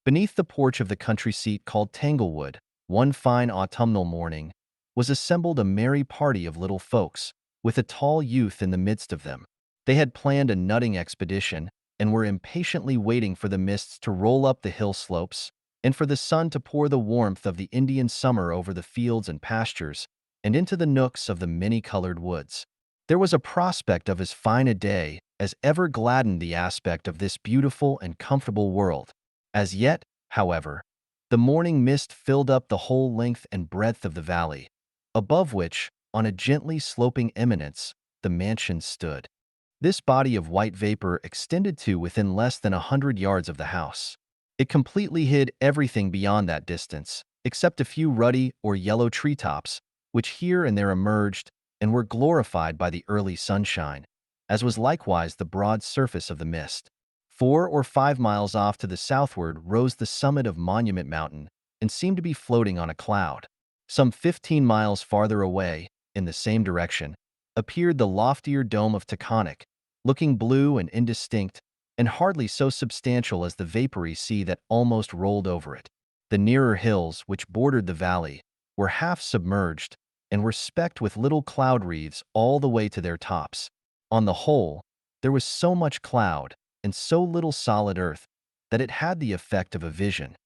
Beneath the porch of the country seat called Tanglewood, one fine autumnal morning, was assembled a merry party of little folks, with a tall youth in the midst of them. They had planned a nutting expedition and were impatiently waiting for the mists to roll up the hill slopes and for the sun to pour the warmth of the Indian summer over the fields and pastures and into the nooks of the many-colored woods. There was a prospect of as fine a day as ever gladdened the aspect of this beautiful and comfortable world. As yet, however, the morning mist filled up the whole length and breadth of the valley, above which, on a gently sloping eminence, the mansion stood. This body of white vapor extended to within less than 100 yards of the house. It completely hid everything beyond that distance, except a few ruddy or yellow treetops, which here and there emerged and were glorified by the early sunshine, as was likewise the broad surface of the mist. 4 or 5 miles off to the southward rose the summit of Monument Mountain and seemed to be floating on a cloud. Some 15 miles farther away, in the same direction, appeared the loftier dome of Taconic, looking blue and indistinct, and hardly so substantial as the vapory sea that almost rolled over it. The nearer hills, which bordered the valley, were half submerged and were specked with little cloud wreaths all the way to their tops. On the whole, there was so much cloud and so little solid earth that it had the effect of a vision.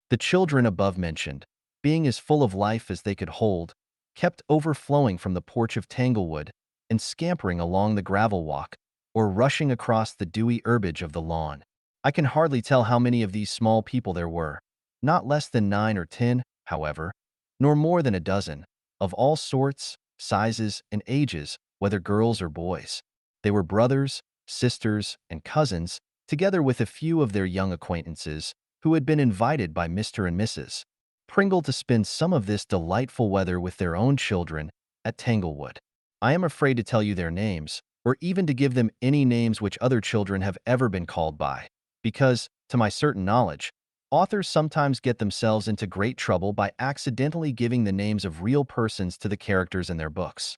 The children above mentioned, being as full of life as they could hold, kept overflowing from the porch of Tanglewood and scampering along the gravel walk or rushing across the dewy herbage of the lawn. I can hardly tell how many of these small people there were, not less than 9 or 10, however, nor more than a dozen, of all sorts, sizes, and ages, whether girls or boys. They were brothers, sisters, and cousins, together with a few of their young acquaintances who had been invited by Mr. and Mrs. Pringle to spend some of this delightful weather with their own children at Tanglewood. I am afraid to tell you their names, or even to give them any names which other children have ever been called by, because, to my certain knowledge, authors sometimes get themselves into great trouble by accidentally giving the names of real persons to the characters in their books.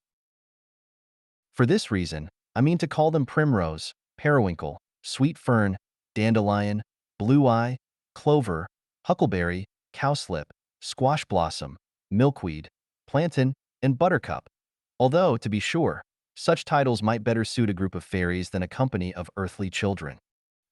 For this reason, I mean to call them Primrose, Periwinkle, Sweet Fern, Dandelion, Blue Eye, Clover, Huckleberry, Cowslip, Squash Blossom, Milkweed, Plantain, and Buttercup, although, to be sure, such titles might better suit a group of fairies than a company of earthly children.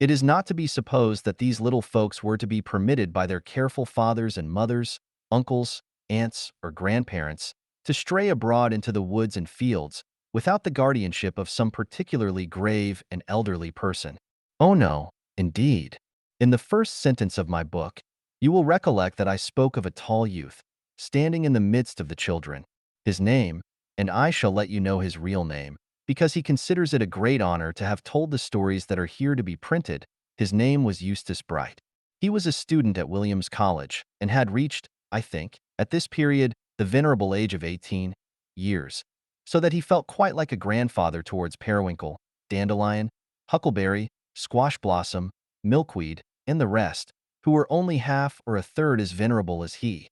It is not to be supposed that these little folks were to be permitted by their careful fathers and mothers, uncles, aunts, or grandparents to stray abroad into the woods and fields without the guardianship of some particularly grave and elderly person. Oh no, indeed. In the first sentence of my book, you will recollect that I spoke of a tall youth, standing in the midst of the children. His name, and I shall let you know his real name, because he considers it a great honor to have told the stories that are here to be printed, his name was Eustace Bright. He was a student at Williams College, and had reached, I think, at this period, the venerable age of 18 years, so that he felt quite like a grandfather towards Periwinkle, Dandelion, Huckleberry, Squash Blossom, Milkweed, and the rest, who were only half or a third as venerable as he.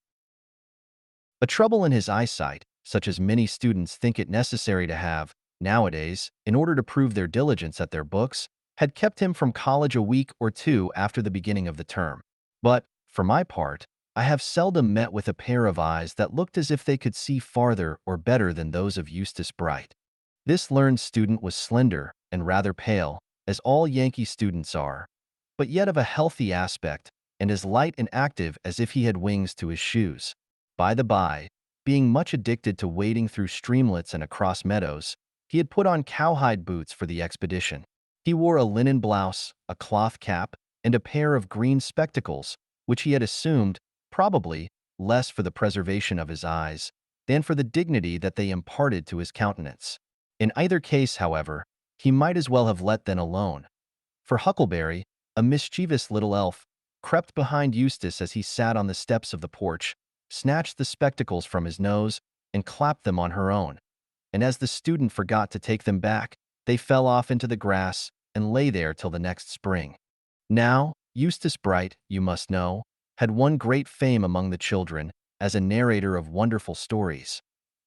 A trouble in his eyesight, such as many students think it necessary to have, nowadays, in order to prove their diligence at their books, had kept him from college a week or two after the beginning of the term. But, for my part, I have seldom met with a pair of eyes that looked as if they could see farther or better than those of Eustace Bright. This learned student was slender and rather pale, as all Yankee students are, but yet of a healthy aspect, and as light and active as if he had wings to his shoes. By the by, being much addicted to wading through streamlets and across meadows, he had put on cowhide boots for the expedition. He wore a linen blouse, a cloth cap, and a pair of green spectacles, which he had assumed, probably, less for the preservation of his eyes than for the dignity that they imparted to his countenance. In either case, however, he might as well have let them alone, for Huckleberry, a mischievous little elf, crept behind Eustace as he sat on the steps of the porch, snatched the spectacles from his nose, and clapped them on her own. And as the student forgot to take them back, they fell off into the grass and lay there till the next spring. Now, Eustace Bright, you must know, had won great fame among the children as a narrator of wonderful stories.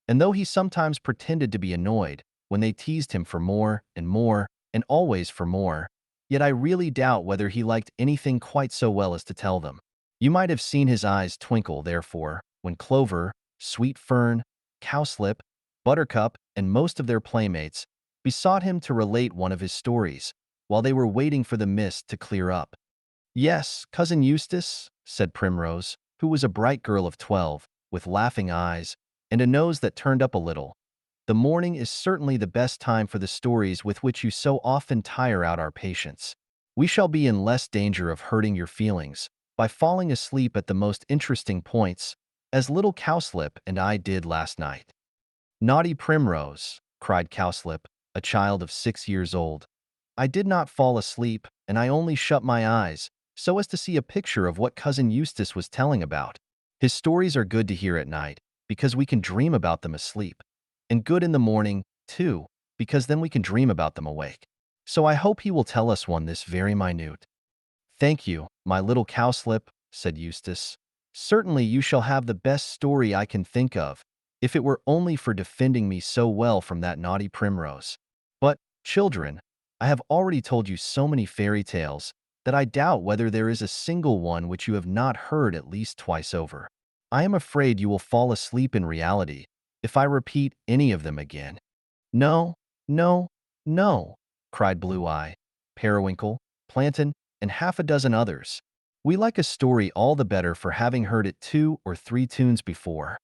And though he sometimes pretended to be annoyed when they teased him for more, and always for more, yet I really doubt whether he liked anything quite so well as to tell them. You might have seen his eyes twinkle, therefore, when Clover, Sweet Fern, Cowslip, Buttercup, and most of their playmates besought him to relate one of his stories, while they were waiting for the mist to clear up. "Yes, Cousin Eustace," said Primrose, who was a bright girl of 12, with laughing eyes and a nose that turned up a little. "The morning is certainly the best time for the stories with which you so often tire out our patience. We shall be in less danger of hurting your feelings by falling asleep at the most interesting points, as little Cowslip and I did last night." "Naughty Primrose," cried Cowslip, a child of 6 years old. "I did not fall asleep, and I only shut my eyes so as to see a picture of what Cousin Eustace was telling about. His stories are good to hear at night, because we can dream about them asleep, and good in the morning, too, because then we can dream about them awake. So I hope he will tell us one this very minute." "Thank you, my little Cowslip," said Eustace. "Certainly you shall have the best story I can think of, if it were only for defending me so well from that naughty Primrose. But, children, I have already told you so many fairy tales that I doubt whether there is a single one which you have not heard at least twice over. I am afraid you will fall asleep in reality if I repeat any of them again." "No, no, no," cried Blue Eye, Periwinkle, Plantain, and half a dozen others. "We like a story all the better for having heard it 2 or 3 tunes before."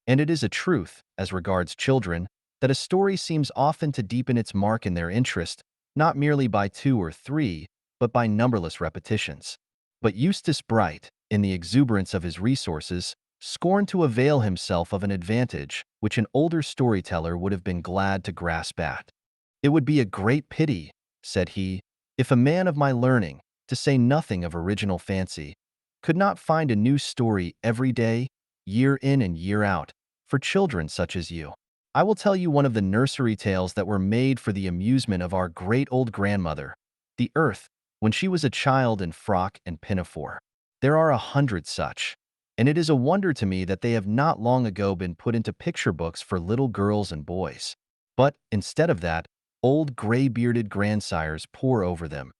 And it is a truth, as regards children, that a story seems often to deepen its mark in their interest, not merely by 2 or 3, but by numberless repetitions. But Eustace Bright, in the exuberance of his resources, scorned to avail himself of an advantage which an older storyteller would have been glad to grasp at. "It would be a great pity," said he, "if a man of my learning, to say nothing of original fancy, could not find a new story every day, year in and year out, for children such as you. I will tell you one of the nursery tales that were made for the amusement of our great old grandmother, the Earth, when she was a child in frock and pinafore. There are 100 such, and it is a wonder to me that they have not long ago been put into picture books for little girls and boys. But, instead of that, old gray-bearded grandsires pore over them,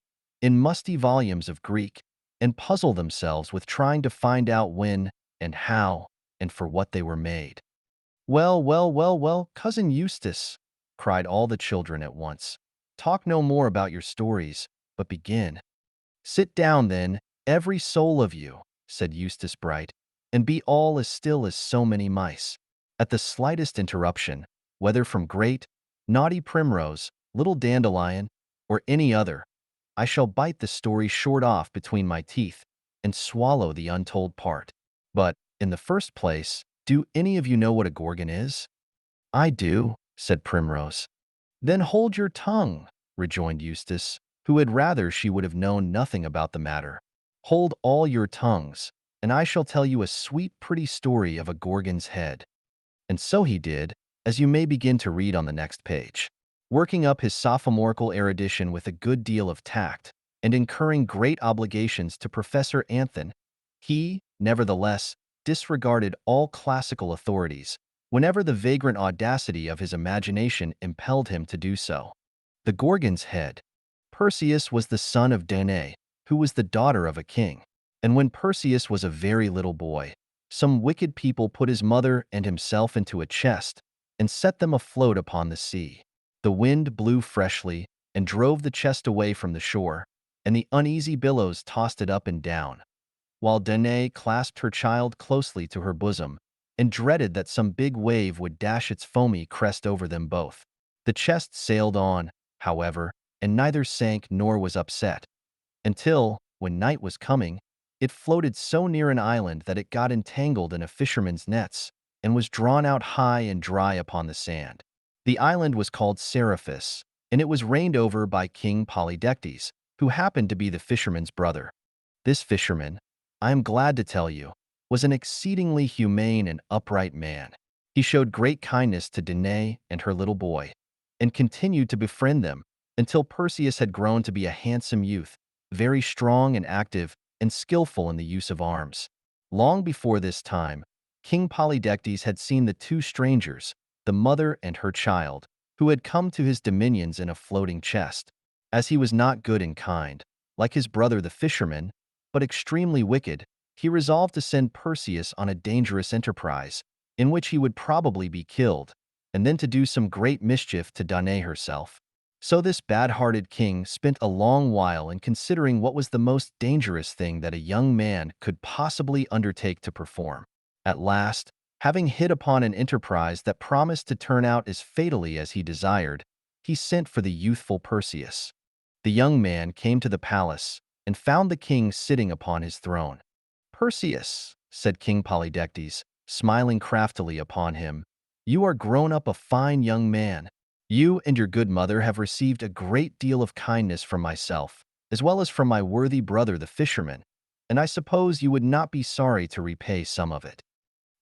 in musty volumes of Greek, and puzzle themselves with trying to find out when, and how, and for what they were made." "Well, well, well, well, Cousin Eustace," cried all the children at once. "Talk no more about your stories, but begin." "Sit down, then, every soul of you," said Eustace Bright, "and be all as still as so many mice. At the slightest interruption, whether from great, naughty Primrose, little Dandelion, or any other, I shall bite the story short off between my teeth and swallow the untold part. But, in the first place, do any of you know what a Gorgon is?" "I do," said Primrose. "Then hold your tongue," rejoined Eustace, who had rather she would have known nothing about the matter. "Hold all your tongues, and I shall tell you a sweet pretty story of a Gorgon's head." And so he did, as you may begin to read on the next page. Working up his sophomorical erudition with a good deal of tact, and incurring great obligations to Professor Anthon, he, nevertheless, disregarded all classical authorities, whenever the vagrant audacity of his imagination impelled him to do so. The Gorgon's head. Perseus was the son of Danaë, who was the daughter of a king. And when Perseus was a very little boy, some wicked people put his mother and himself into a chest and set them afloat upon the sea. The wind blew freshly and drove the chest away from the shore, and the uneasy billows tossed it up and down, while Danaë clasped her child closely to her bosom and dreaded that some big wave would dash its foamy crest over them both. The chest sailed on, however, and neither sank nor was upset, until, when night was coming, it floated so near an island that it got entangled in a fisherman's nets and was drawn out high and dry upon the sand. The island was called Seriphus, and it was reigned over by King Polydectes, who happened to be the fisherman's brother. This fisherman, I am glad to tell you, was an exceedingly humane and upright man. He showed great kindness to Danaë and her little boy, and continued to befriend them until Perseus had grown to be a handsome youth, very strong and active, and skillful in the use of arms. Long before this time, King Polydectes had seen the 2 strangers, the mother and her child, who had come to his dominions in a floating chest. As he was not good and kind, like his brother the fisherman, but extremely wicked, he resolved to send Perseus on a dangerous enterprise, in which he would probably be killed, and then to do some great mischief to Danaë herself. So this bad-hearted king spent a long while in considering what was the most dangerous thing that a young man could possibly undertake to perform. At last, having hit upon an enterprise that promised to turn out as fatally as he desired, he sent for the youthful Perseus. The young man came to the palace and found the king sitting upon his throne. "Perseus," said King Polydectes, smiling craftily upon him, "you are grown up a fine young man. You and your good mother have received a great deal of kindness from myself, as well as from my worthy brother the fisherman, and I suppose you would not be sorry to repay some of it."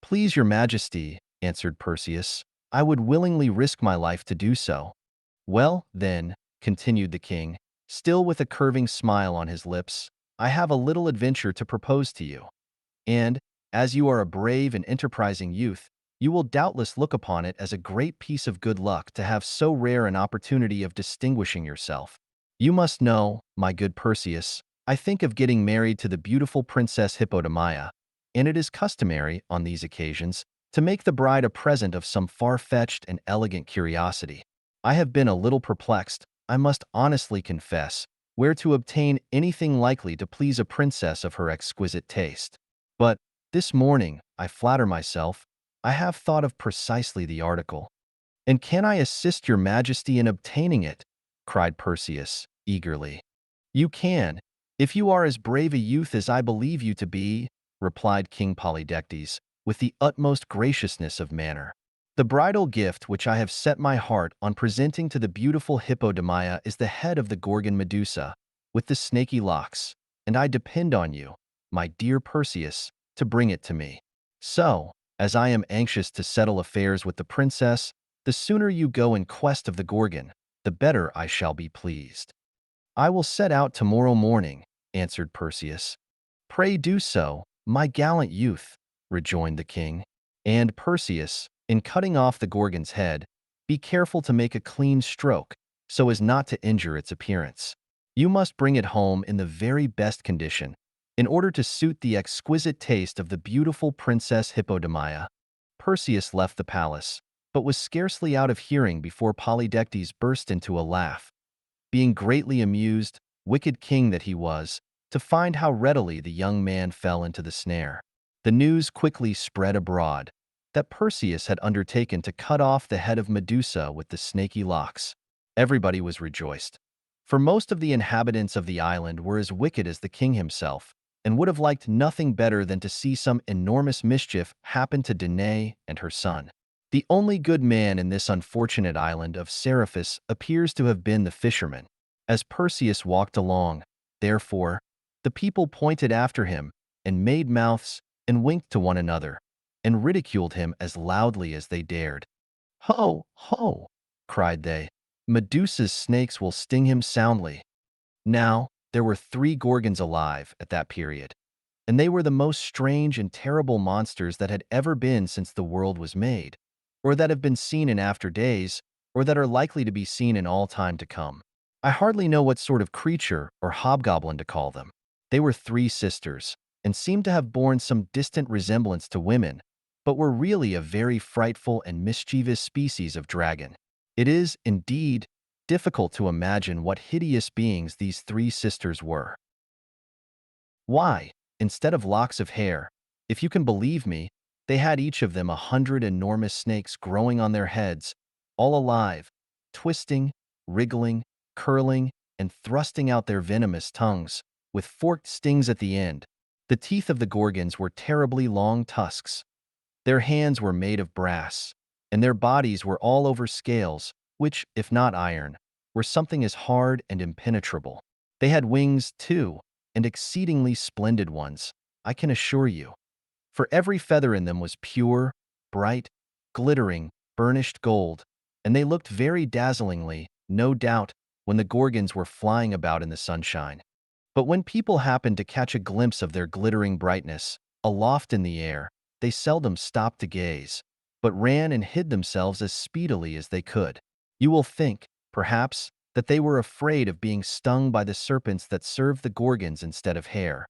"Please your majesty," answered Perseus, "I would willingly risk my life to do so." "Well, then," continued the king, still with a curving smile on his lips, "I have a little adventure to propose to you. And, as you are a brave and enterprising youth, you will doubtless look upon it as a great piece of good luck to have so rare an opportunity of distinguishing yourself. You must know, my good Perseus, I think of getting married to the beautiful Princess Hippodamia, and it is customary, on these occasions, to make the bride a present of some far-fetched and elegant curiosity. I have been a little perplexed, I must honestly confess, where to obtain anything likely to please a princess of her exquisite taste. But this morning, I flatter myself, I have thought of precisely the article. "And can I assist your majesty in obtaining it?" cried Perseus, eagerly. "You can, if you are as brave a youth as I believe you to be," replied King Polydectes, with the utmost graciousness of manner. "The bridal gift which I have set my heart on presenting to the beautiful Hippodamia is the head of the Gorgon Medusa, with the snaky locks, and I depend on you, my dear Perseus, to bring it to me. So, as I am anxious to settle affairs with the princess, the sooner you go in quest of the Gorgon, the better I shall be pleased." "I will set out tomorrow morning," answered Perseus. "Pray do so, my gallant youth," rejoined the king. "And, Perseus, in cutting off the Gorgon's head, be careful to make a clean stroke, so as not to injure its appearance. You must bring it home in the very best condition, in order to suit the exquisite taste of the beautiful Princess Hippodamia." Perseus left the palace, but was scarcely out of hearing before Polydectes burst into a laugh, being greatly amused, wicked king that he was, to find how readily the young man fell into the snare. The news quickly spread abroad that Perseus had undertaken to cut off the head of Medusa with the snaky locks. Everybody was rejoiced, for most of the inhabitants of the island were as wicked as the king himself, and would have liked nothing better than to see some enormous mischief happen to Danaë and her son. The only good man in this unfortunate island of Seriphus appears to have been the fisherman. As Perseus walked along, therefore, the people pointed after him, and made mouths, and winked to one another, and ridiculed him as loudly as they dared. "Ho, ho!" cried they. "Medusa's snakes will sting him soundly." Now, there were 3 Gorgons alive at that period, and they were the most strange and terrible monsters that had ever been since the world was made, or that have been seen in after days, or that are likely to be seen in all time to come. I hardly know what sort of creature or hobgoblin to call them. They were 3 sisters, and seemed to have borne some distant resemblance to women, but were really a very frightful and mischievous species of dragon. It is, indeed, difficult to imagine what hideous beings these 3 sisters were. Why, instead of locks of hair, if you can believe me, they had each of them 100 enormous snakes growing on their heads, all alive, twisting, wriggling, curling, and thrusting out their venomous tongues, with forked stings at the end. The teeth of the Gorgons were terribly long tusks. Their hands were made of brass, and their bodies were all over scales, which, if not iron, were something as hard and impenetrable. They had wings, too, and exceedingly splendid ones, I can assure you, for every feather in them was pure, bright, glittering, burnished gold, and they looked very dazzlingly, no doubt, when the Gorgons were flying about in the sunshine. But when people happened to catch a glimpse of their glittering brightness, aloft in the air, they seldom stopped to gaze, but ran and hid themselves as speedily as they could. You will think, perhaps, that they were afraid of being stung by the serpents that served the Gorgons instead of hair.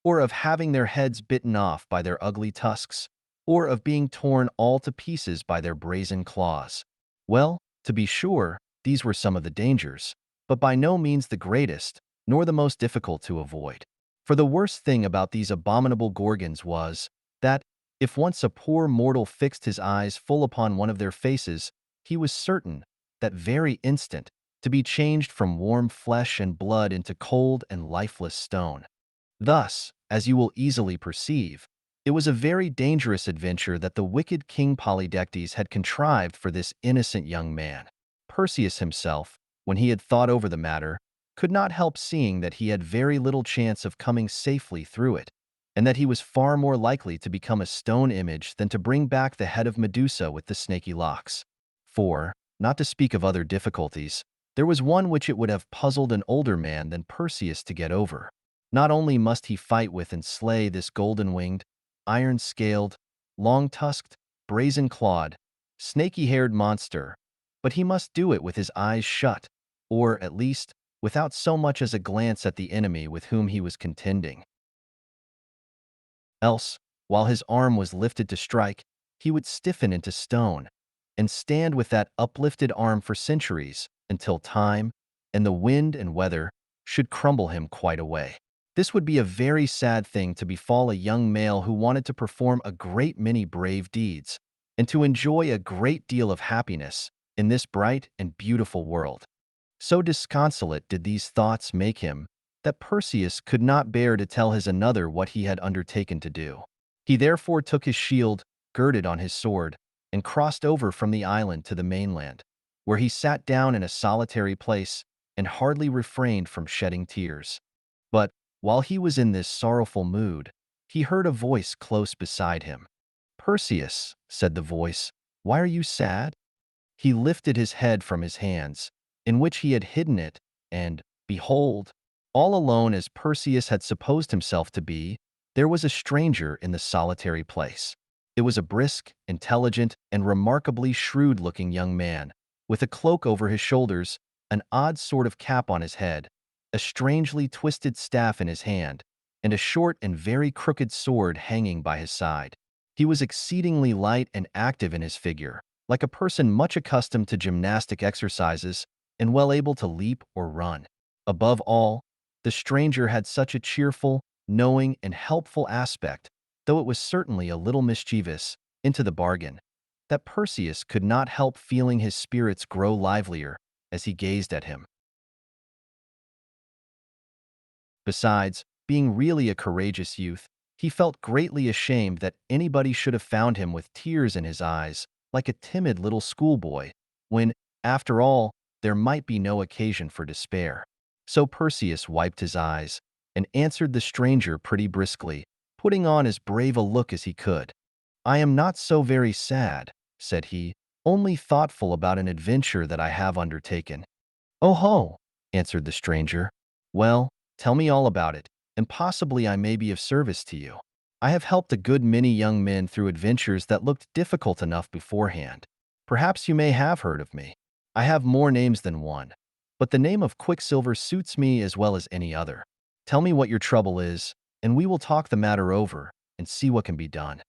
or of having their heads bitten off by their ugly tusks, or of being torn all to pieces by their brazen claws. Well, to be sure, these were some of the dangers, but by no means the greatest, nor the most difficult to avoid. For the worst thing about these abominable Gorgons was that, if once a poor mortal fixed his eyes full upon one of their faces, he was certain, that very instant, to be changed from warm flesh and blood into cold and lifeless stone. Thus, as you will easily perceive, it was a very dangerous adventure that the wicked King Polydectes had contrived for this innocent young man. Perseus himself, when he had thought over the matter, could not help seeing that he had very little chance of coming safely through it, and that he was far more likely to become a stone image than to bring back the head of Medusa with the snaky locks. For, not to speak of other difficulties, there was one which it would have puzzled an older man than Perseus to get over. Not only must he fight with and slay this golden-winged, iron-scaled, long-tusked, brazen-clawed, snaky-haired monster, but he must do it with his eyes shut, or, at least, without so much as a glance at the enemy with whom he was contending. Else, while his arm was lifted to strike, he would stiffen into stone, and stand with that uplifted arm for centuries, until time, and the wind and weather, should crumble him quite away. This would be a very sad thing to befall a young male who wanted to perform a great many brave deeds, and to enjoy a great deal of happiness in this bright and beautiful world. So disconsolate did these thoughts make him, that Perseus could not bear to tell his another what he had undertaken to do. He therefore took his shield, girded on his sword, and crossed over from the island to the mainland, where he sat down in a solitary place, and hardly refrained from shedding tears. But, while he was in this sorrowful mood, he heard a voice close beside him. "Perseus," said the voice, "why are you sad?" He lifted his head from his hands, in which he had hidden it, and, behold, all alone as Perseus had supposed himself to be, there was a stranger in the solitary place. It was a brisk, intelligent, and remarkably shrewd-looking young man, with a cloak over his shoulders, an odd sort of cap on his head, a strangely twisted staff in his hand, and a short and very crooked sword hanging by his side. He was exceedingly light and active in his figure, like a person much accustomed to gymnastic exercises and well able to leap or run. Above all, the stranger had such a cheerful, knowing, and helpful aspect, though it was certainly a little mischievous, into the bargain, that Perseus could not help feeling his spirits grow livelier as he gazed at him. Besides, being really a courageous youth, he felt greatly ashamed that anybody should have found him with tears in his eyes, like a timid little schoolboy, when, after all, there might be no occasion for despair. So Perseus wiped his eyes, and answered the stranger pretty briskly, putting on as brave a look as he could. "I am not so very sad," said he, "only thoughtful about an adventure that I have undertaken." "Oh ho!" answered the stranger. "Well, tell me all about it, and possibly I may be of service to you. I have helped a good many young men through adventures that looked difficult enough beforehand. Perhaps you may have heard of me. I have more names than one, but the name of Quicksilver suits me as well as any other. Tell me what your trouble is, and we will talk the matter over and see what can be done."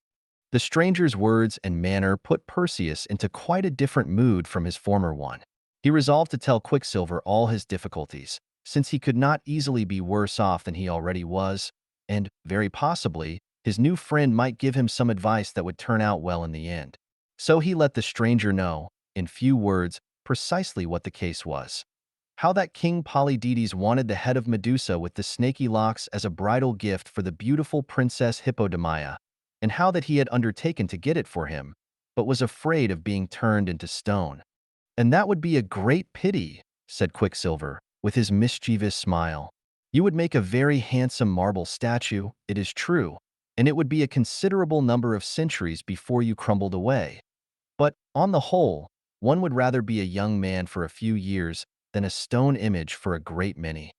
The stranger's words and manner put Perseus into quite a different mood from his former one. He resolved to tell Quicksilver all his difficulties, since he could not easily be worse off than he already was, and, very possibly, his new friend might give him some advice that would turn out well in the end. So he let the stranger know, in few words, precisely what the case was. How that King Polydectes wanted the head of Medusa with the snaky locks as a bridal gift for the beautiful Princess Hippodamia, and how that he had undertaken to get it for him, but was afraid of being turned into stone. "And that would be a great pity," said Quicksilver, with his mischievous smile. "You would make a very handsome marble statue, it is true, and it would be a considerable number of centuries before you crumbled away. But, on the whole, one would rather be a young man for a few years than a stone image for a great many."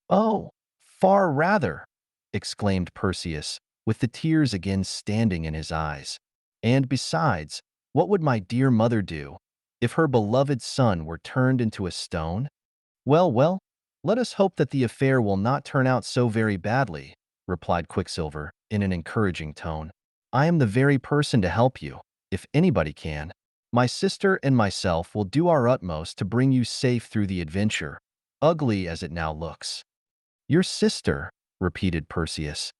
"Oh, far rather!" exclaimed Perseus, with the tears again standing in his eyes. "And besides, what would my dear mother do if her beloved son were turned into a stone? Well, well, let us hope that the affair will not turn out so very badly," replied Quicksilver in an encouraging tone. "I am the very person to help you, if anybody can. My sister and myself will do our utmost to bring you safe through the adventure, ugly as it now looks." "Your sister?" repeated Perseus.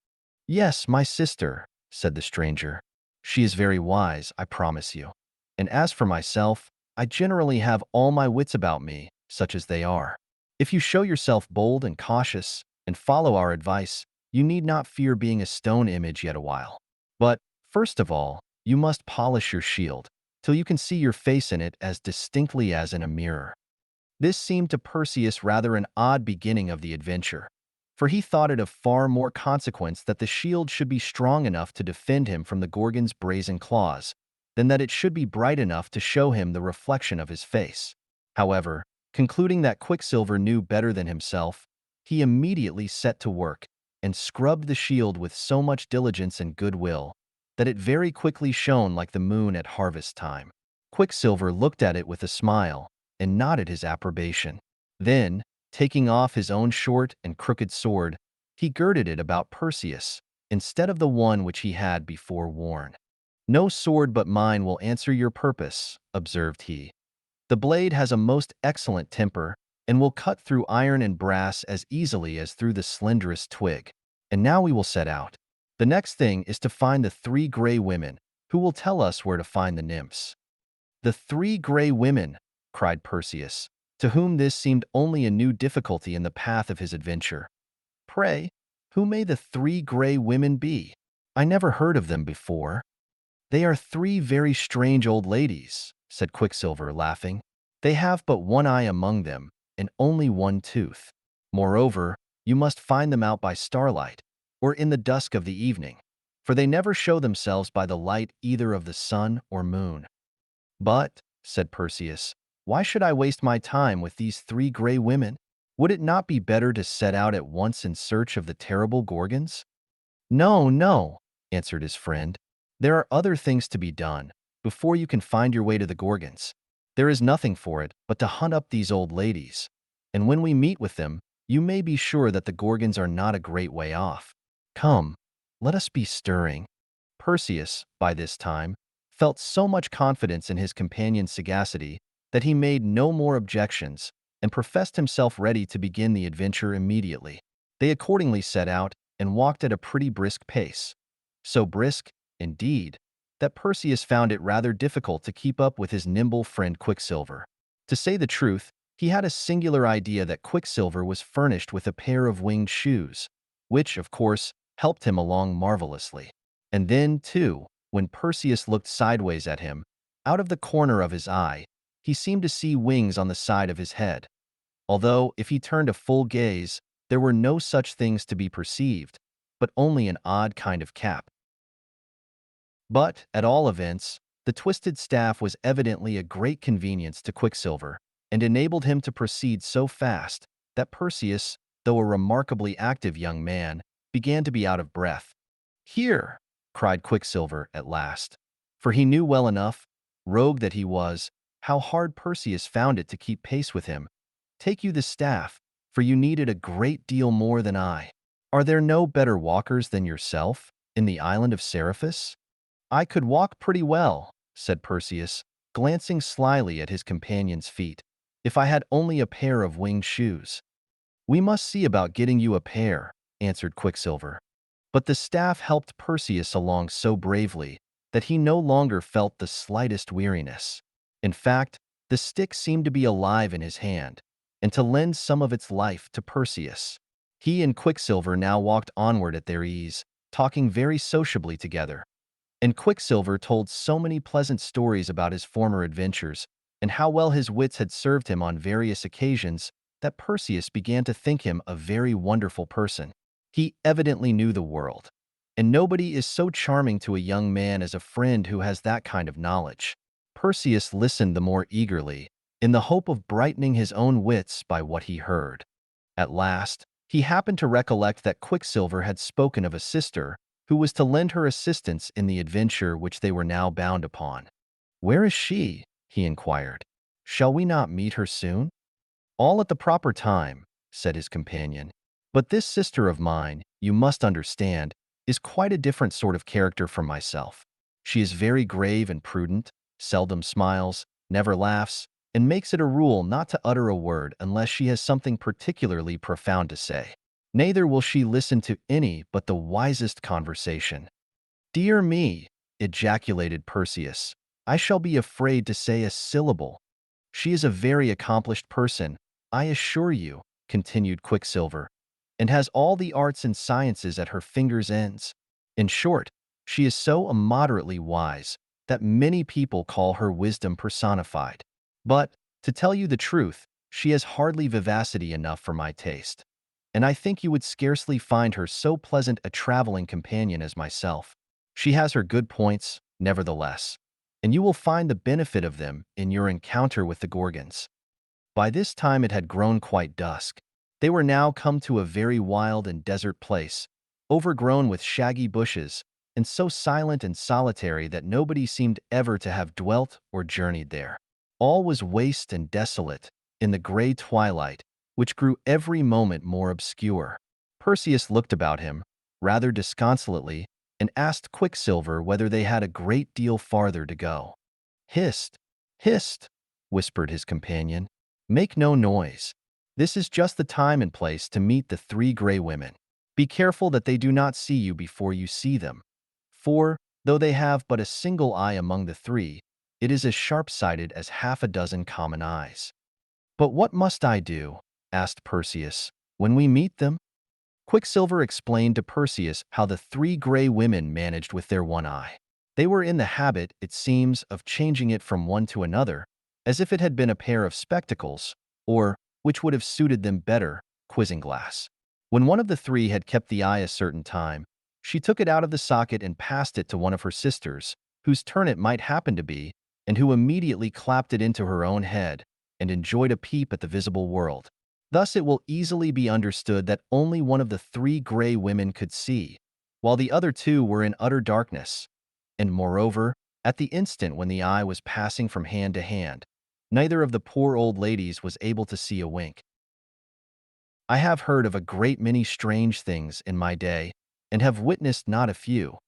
"Yes, my sister," said the stranger. "She is very wise, I promise you. And as for myself, I generally have all my wits about me, such as they are. If you show yourself bold and cautious, and follow our advice, you need not fear being a stone image yet a while. But, first of all, you must polish your shield, till you can see your face in it as distinctly as in a mirror." This seemed to Perseus rather an odd beginning of the adventure, for he thought it of far more consequence that the shield should be strong enough to defend him from the Gorgon's brazen claws, than that it should be bright enough to show him the reflection of his face. However, concluding that Quicksilver knew better than himself, he immediately set to work and scrubbed the shield with so much diligence and goodwill that it very quickly shone like the moon at harvest time. Quicksilver looked at it with a smile and nodded his approbation. Then, taking off his own short and crooked sword, he girded it about Perseus, instead of the one which he had before worn. "No sword but mine will answer your purpose," observed he. "The blade has a most excellent temper, and will cut through iron and brass as easily as through the slenderest twig. And now we will set out. The next thing is to find the 3 gray women, who will tell us where to find the nymphs." "The 3 gray women!" cried Perseus, to whom this seemed only a new difficulty in the path of his adventure. "Pray, who may the 3 gray women be? I never heard of them before." "They are 3 very strange old ladies," said Quicksilver, laughing. "They have but one eye among them, and only one tooth. Moreover, you must find them out by starlight, or in the dusk of the evening, for they never show themselves by the light either of the sun or moon." "But," said Perseus, "why should I waste my time with these 3 gray women? Would it not be better to set out at once in search of the terrible Gorgons?" "No, no," answered his friend. "There are other things to be done before you can find your way to the Gorgons. There is nothing for it but to hunt up these old ladies, and when we meet with them, you may be sure that the Gorgons are not a great way off. Come, let us be stirring." Perseus, by this time, felt so much confidence in his companion's sagacity that he made no more objections and professed himself ready to begin the adventure immediately. They accordingly set out and walked at a pretty brisk pace. So brisk, indeed, that Perseus found it rather difficult to keep up with his nimble friend Quicksilver. To say the truth, he had a singular idea that Quicksilver was furnished with a pair of winged shoes, which, of course, helped him along marvelously. And then, too, when Perseus looked sideways at him, out of the corner of his eye, he seemed to see wings on the side of his head, although, if he turned a full gaze, there were no such things to be perceived, but only an odd kind of cap. But, at all events, the twisted staff was evidently a great convenience to Quicksilver, and enabled him to proceed so fast that Perseus, though a remarkably active young man, began to be out of breath. "Here!" cried Quicksilver at last, for he knew well enough, rogue that he was, how hard Perseus found it to keep pace with him. "Take you the staff, for you need it a great deal more than I. Are there no better walkers than yourself in the island of Seriphus?" "I could walk pretty well," said Perseus, glancing slyly at his companion's feet, "if I had only a pair of winged shoes." "We must see about getting you a pair," answered Quicksilver. But the staff helped Perseus along so bravely that he no longer felt the slightest weariness. In fact, the stick seemed to be alive in his hand, and to lend some of its life to Perseus. He and Quicksilver now walked onward at their ease, talking very sociably together. And Quicksilver told so many pleasant stories about his former adventures, and how well his wits had served him on various occasions, that Perseus began to think him a very wonderful person. He evidently knew the world, and nobody is so charming to a young man as a friend who has that kind of knowledge. Perseus listened the more eagerly, in the hope of brightening his own wits by what he heard. At last, he happened to recollect that Quicksilver had spoken of a sister who was to lend her assistance in the adventure which they were now bound upon. "Where is she?" he inquired. "Shall we not meet her soon?" "All at the proper time," said his companion. "But this sister of mine, you must understand, is quite a different sort of character from myself. She is very grave and prudent, seldom smiles, never laughs, and makes it a rule not to utter a word unless she has something particularly profound to say. Neither will she listen to any but the wisest conversation. Dear me, ejaculated Perseus, I shall be afraid to say a syllable. She is a very accomplished person, I assure you, continued Quicksilver, and has all the arts and sciences at her fingers' ends. In short, she is so immoderately wise that many people call her wisdom personified. But, to tell you the truth, she has hardly vivacity enough for my taste, and I think you would scarcely find her so pleasant a traveling companion as myself. She has her good points, nevertheless, and you will find the benefit of them in your encounter with the Gorgons. By this time it had grown quite dusk. They were now come to a very wild and desert place, overgrown with shaggy bushes, and so silent and solitary that nobody seemed ever to have dwelt or journeyed there. All was waste and desolate, in the gray twilight, which grew every moment more obscure. Perseus looked about him, rather disconsolately, and asked Quicksilver whether they had a great deal farther to go. Hist! Hist! Whispered his companion. Make no noise. This is just the time and place to meet the three gray women. Be careful that they do not see you before you see them, for, though they have but a single eye among the three, it is as sharp-sighted as half a dozen common eyes. But what must I do, asked Perseus, when we meet them? Quicksilver explained to Perseus how the three gray women managed with their one eye. They were in the habit, it seems, of changing it from one to another, as if it had been a pair of spectacles, or, which would have suited them better, quizzing glass. When one of the three had kept the eye a certain time, she took it out of the socket and passed it to one of her sisters, whose turn it might happen to be, and who immediately clapped it into her own head, and enjoyed a peep at the visible world. Thus it will easily be understood that only one of the three gray women could see, while the other two were in utter darkness. And moreover, at the instant when the eye was passing from hand to hand, neither of the poor old ladies was able to see a wink. I have heard of a great many strange things in my day, and have witnessed not a few,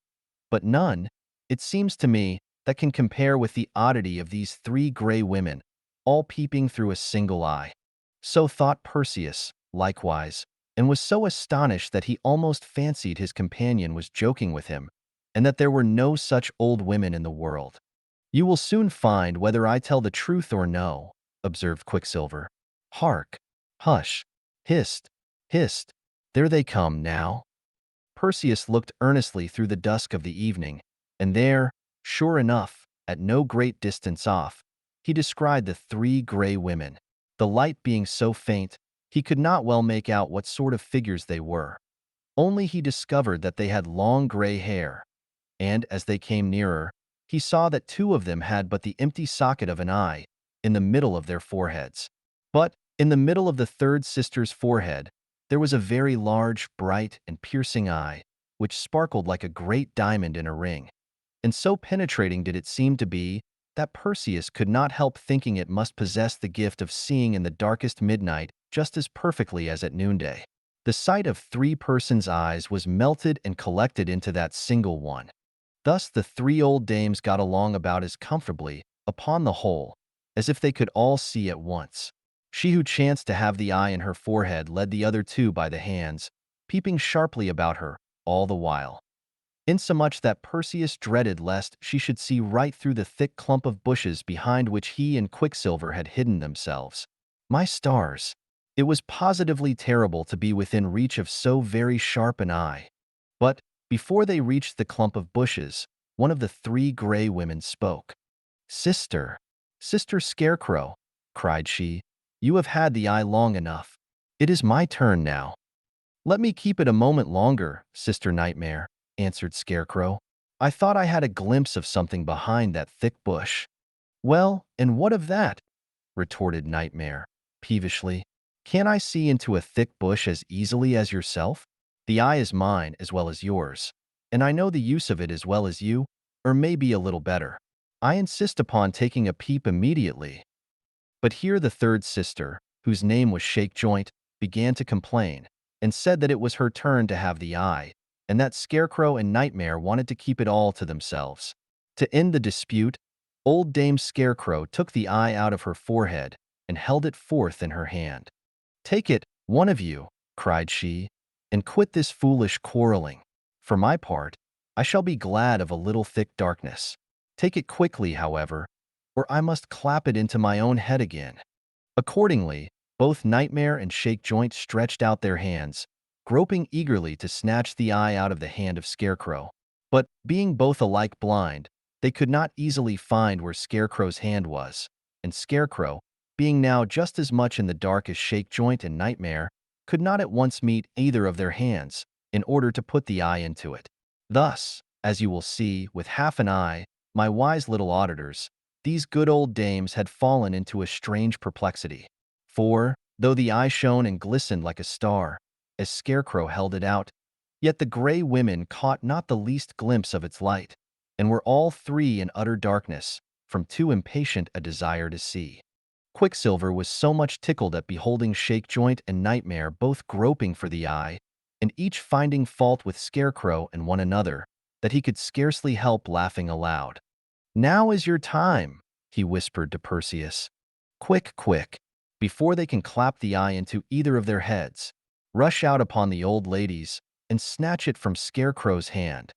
but none, it seems to me, that can compare with the oddity of these three gray women, all peeping through a single eye. So thought Perseus, likewise, and was so astonished that he almost fancied his companion was joking with him, and that there were no such old women in the world. You will soon find whether I tell the truth or no, observed Quicksilver. Hark! Hush! Hist! Hist! There they come now. Perseus looked earnestly through the dusk of the evening, and there, sure enough, at no great distance off, he descried the three gray women. The light being so faint, he could not well make out what sort of figures they were. Only he discovered that they had long gray hair, and as they came nearer, he saw that two of them had but the empty socket of an eye in the middle of their foreheads. But in the middle of the third sister's forehead, there was a very large, bright, and piercing eye, which sparkled like a great diamond in a ring. And so penetrating did it seem to be, that Perseus could not help thinking it must possess the gift of seeing in the darkest midnight just as perfectly as at noonday. The sight of three persons' eyes was melted and collected into that single one. Thus the three old dames got along about as comfortably, upon the whole, as if they could all see at once. She who chanced to have the eye in her forehead led the other two by the hands, peeping sharply about her, all the while, insomuch that Perseus dreaded lest she should see right through the thick clump of bushes behind which he and Quicksilver had hidden themselves. My stars! It was positively terrible to be within reach of so very sharp an eye. But, before they reached the clump of bushes, one of the three gray women spoke. Sister, Sister Scarecrow, cried she, you have had the eye long enough. It is my turn now. Let me keep it a moment longer, Sister Nightmare, answered Scarecrow. I thought I had a glimpse of something behind that thick bush. Well, and what of that? Retorted Nightmare, peevishly. Can't I see into a thick bush as easily as yourself? The eye is mine as well as yours, and I know the use of it as well as you, or maybe a little better. I insist upon taking a peep immediately. But here the third sister, whose name was Shakejoint, began to complain, and said that it was her turn to have the eye, and that Scarecrow and Nightmare wanted to keep it all to themselves. To end the dispute, old Dame Scarecrow took the eye out of her forehead and held it forth in her hand. "Take it, one of you," cried she, "and quit this foolish quarreling. For my part, I shall be glad of a little thick darkness. Take it quickly, however, or I must clap it into my own head again." Accordingly, both Nightmare and Shakejoint stretched out their hands, groping eagerly to snatch the eye out of the hand of Scarecrow. But, being both alike blind, they could not easily find where Scarecrow's hand was, and Scarecrow, being now just as much in the dark as Shakejoint and Nightmare, could not at once meet either of their hands in order to put the eye into it. Thus, as you will see, with half an eye, my wise little auditors, these good old dames had fallen into a strange perplexity. For, though the eye shone and glistened like a star, as Scarecrow held it out, yet the Graeae women caught not the least glimpse of its light, and were all three in utter darkness, from too impatient a desire to see. Quicksilver was so much tickled at beholding Shakejoint and Nightmare both groping for the eye, and each finding fault with Scarecrow and one another, that he could scarcely help laughing aloud. "Now is your time," he whispered to Perseus. "Quick, quick, before they can clap the eye into either of their heads. Rush out upon the old ladies and snatch it from Scarecrow's hand."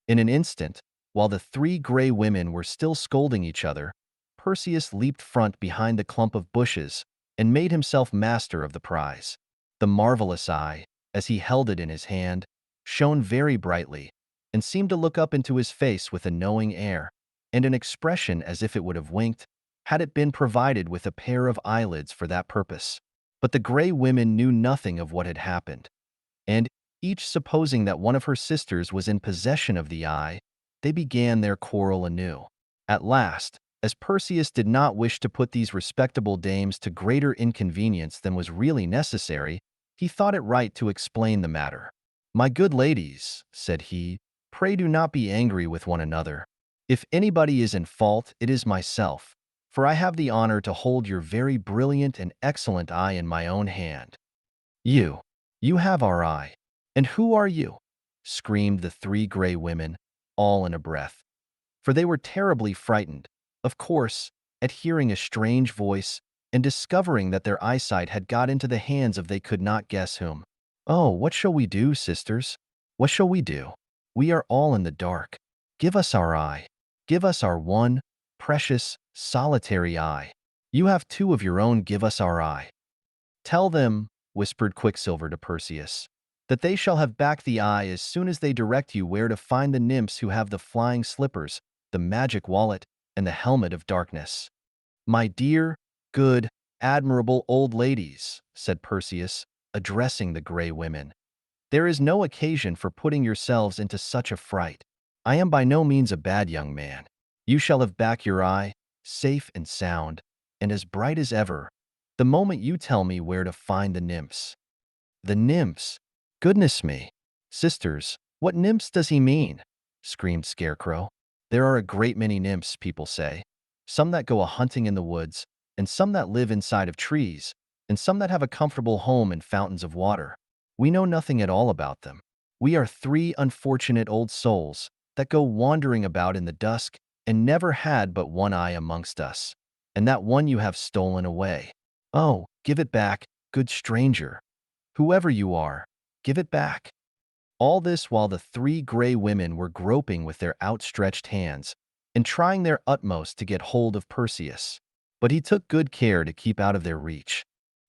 In an instant, while the three Graeae women were still scolding each other, Perseus leaped front behind the clump of bushes and made himself master of the prize. The marvelous eye, as he held it in his hand, shone very brightly and seemed to look up into his face with a knowing air and an expression as if it would have winked, had it been provided with a pair of eyelids for that purpose. But the Graeae women knew nothing of what had happened, and, each supposing that one of her sisters was in possession of the eye, they began their quarrel anew. At last, as Perseus did not wish to put these respectable dames to greater inconvenience than was really necessary, he thought it right to explain the matter. "My good ladies," said he, "pray do not be angry with one another. If anybody is in fault, it is myself, for I have the honor to hold your very brilliant and excellent eye in my own hand." You have our eye. And who are you?" screamed the three Graeae women, all in a breath. For they were terribly frightened, of course, at hearing a strange voice and discovering that their eyesight had got into the hands of they could not guess whom. "Oh, what shall we do, sisters? What shall we do? We are all in the dark. Give us our eye. Give us our one, precious, solitary eye. You have two of your own, give us our eye." "Tell them," whispered Quicksilver to Perseus, "that they shall have back the eye as soon as they direct you where to find the nymphs who have the flying slippers, the magic wallet, and the helmet of darkness." "My dear, good, admirable old ladies," said Perseus, addressing the Graeae women, "there is no occasion for putting yourselves into such a fright. I am by no means a bad young man. You shall have back your eye, safe and sound, and as bright as ever, the moment you tell me where to find the nymphs." "The nymphs? Goodness me! Sisters, what nymphs does he mean?" screamed Scarecrow. "There are a great many nymphs, people say. Some that go a-hunting in the woods, and some that live inside of trees, and some that have a comfortable home in fountains of water. We know nothing at all about them. We are three unfortunate old souls that go wandering about in the dusk and never had but one eye amongst us, and that one you have stolen away. Oh, give it back, good stranger. Whoever you are, give it back." All this while the three Graeae women were groping with their outstretched hands and trying their utmost to get hold of Perseus. But he took good care to keep out of their reach.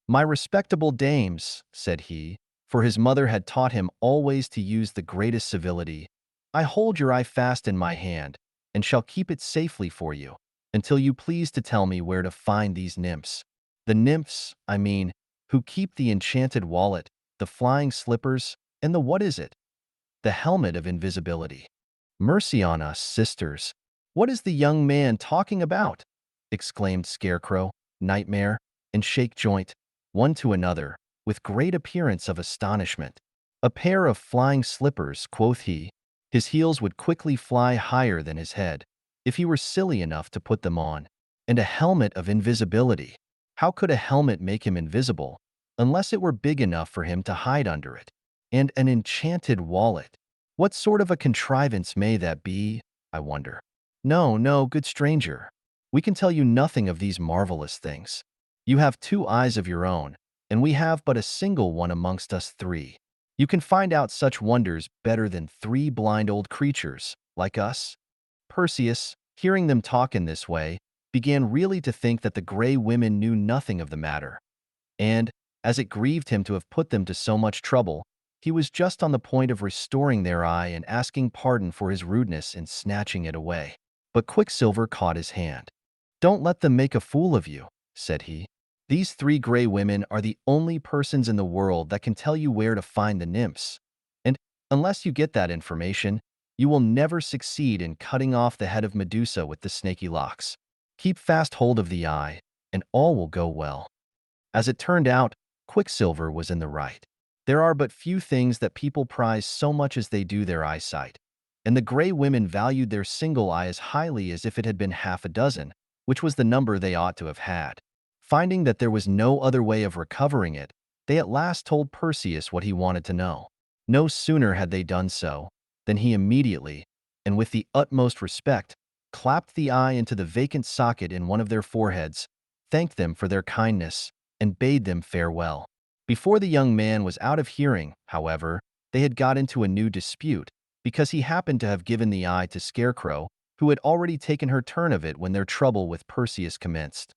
"My respectable dames," said he, for his mother had taught him always to use the greatest civility, "I hold your eye fast in my hand, and shall keep it safely for you, until you please to tell me where to find these nymphs. The nymphs, I mean, who keep the enchanted wallet, the flying slippers, and the what is it? The helmet of invisibility." "Mercy on us, sisters! What is the young man talking about?" exclaimed Scarecrow, Nightmare, and Shakejoint, one to another, with great appearance of astonishment. "A pair of flying slippers," quoth he. "His heels would quickly fly higher than his head, if he were silly enough to put them on. And a helmet of invisibility. How could a helmet make him invisible, unless it were big enough for him to hide under it. And an enchanted wallet. What sort of a contrivance may that be, I wonder? No, no, good stranger. We can tell you nothing of these marvelous things. You have 2 eyes of your own, and we have but a single one amongst us 3. You can find out such wonders better than 3 blind old creatures, like us? Perseus, hearing them talk in this way, began really to think that the Graeae women knew nothing of the matter. And, as it grieved him to have put them to so much trouble, he was just on the point of restoring their eye and asking pardon for his rudeness in snatching it away. But Quicksilver caught his hand. "Don't let them make a fool of you," said he. "These 3 Graeae women are the only persons in the world that can tell you where to find the nymphs. And, unless you get that information, you will never succeed in cutting off the head of Medusa with the snaky locks. Keep fast hold of the eye, and all will go well." As it turned out, Quicksilver was in the right. There are but few things that people prize so much as they do their eyesight, and the Graeae women valued their single eye as highly as if it had been half a dozen, which was the number they ought to have had. Finding that there was no other way of recovering it, they at last told Perseus what he wanted to know. No sooner had they done so, than he immediately, and with the utmost respect, clapped the eye into the vacant socket in one of their foreheads, thanked them for their kindness, and bade them farewell. Before the young man was out of hearing, however, they had got into a new dispute, because he happened to have given the eye to Scarecrow, who had already taken her turn of it when their trouble with Perseus commenced.